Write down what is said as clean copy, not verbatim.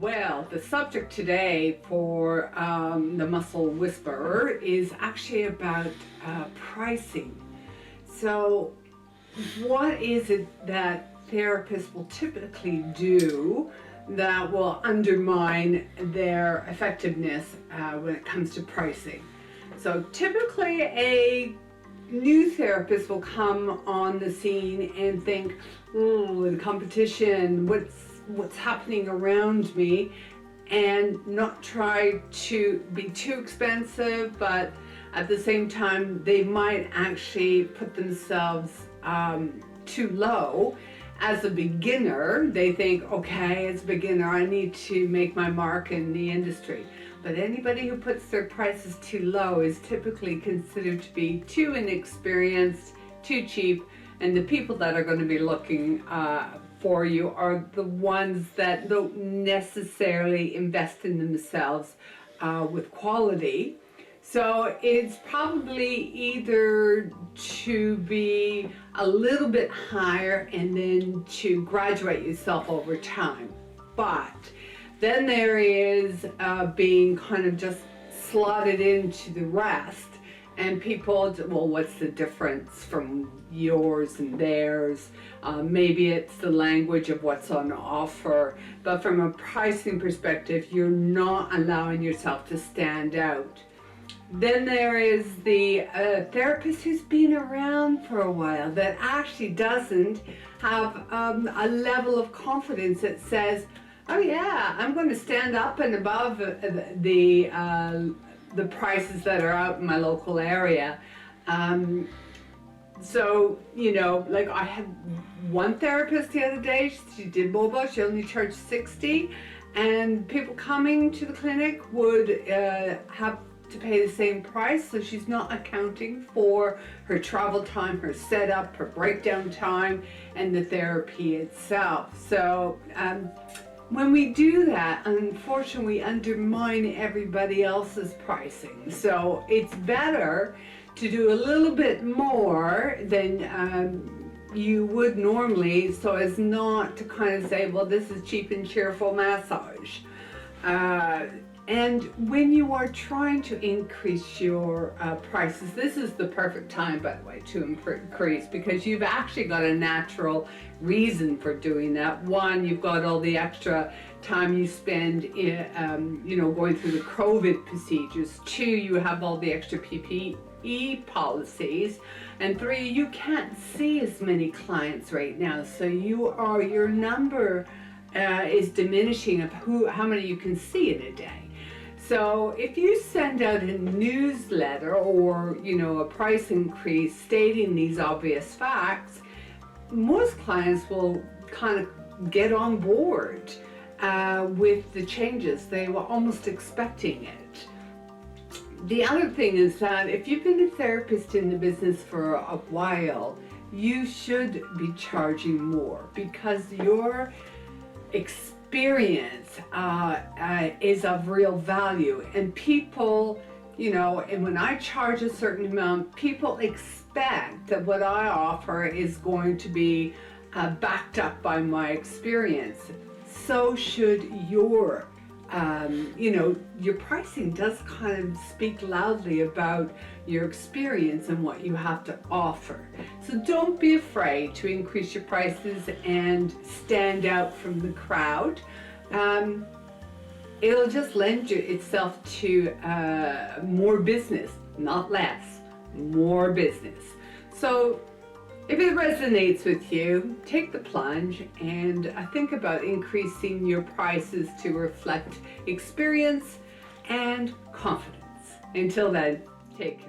Well, the subject today for the Muscle Whisperer is actually about pricing. So, what is it that therapists will typically do that will undermine their effectiveness when it comes to pricing? So, typically, a new therapist will come on the scene and think, oh, the competition, what's happening around me, and not try to be too expensive, but at the same time they might actually put themselves too low. As a beginner, they think, okay, as a beginner I need to make my mark in the industry. But anybody who puts their prices too low is typically considered to be too inexperienced, too cheap, and the people that are going to be looking for you are the ones that don't necessarily invest in themselves with quality. So it's probably either to be a little bit higher and then to graduate yourself over time. But then there is being kind of just slotted into the rest. And people, well, what's the difference from yours and theirs? Maybe it's the language of what's on offer. But from a pricing perspective, you're not allowing yourself to stand out. Then there is the therapist who's been around for a while that actually doesn't have a level of confidence that says, oh yeah, I'm going to stand up and above the prices that are out in my local area. So, like I had one therapist the other day, she did mobile, she only charged $60, and people coming to the clinic would have to pay the same price, so she's not accounting for her travel time, her setup, her breakdown time, and the therapy itself. So, when we do that, unfortunately, we undermine everybody else's pricing. So it's better to do a little bit more than you would normally, so as not to kind of say, well, this is cheap and cheerful massage. And when you are trying to increase your prices, this is the perfect time, by the way, to increase, because you've actually got a natural reason for doing that. One, you've got all the extra time you spend going through the COVID procedures. Two, you have all the extra PPE policies. And three, you can't see as many clients right now, so your number is diminishing of how many you can see in a day. So if you send out a newsletter or, a price increase stating these obvious facts, most clients will kind of get on board with the changes. They were almost expecting it. The other thing is that if you've been a therapist in the business for a while, you should be charging more, because your experience is of real value, and people, and when I charge a certain amount, people expect that what I offer is going to be backed up by my experience. So should your pricing does kind of speak loudly about your experience and what you have to offer. So don't be afraid to increase your prices and stand out from the crowd. It'll just lend itself to more business, not less, more business. So if it resonates with you, take the plunge and think about increasing your prices to reflect experience and confidence. Until then, take care.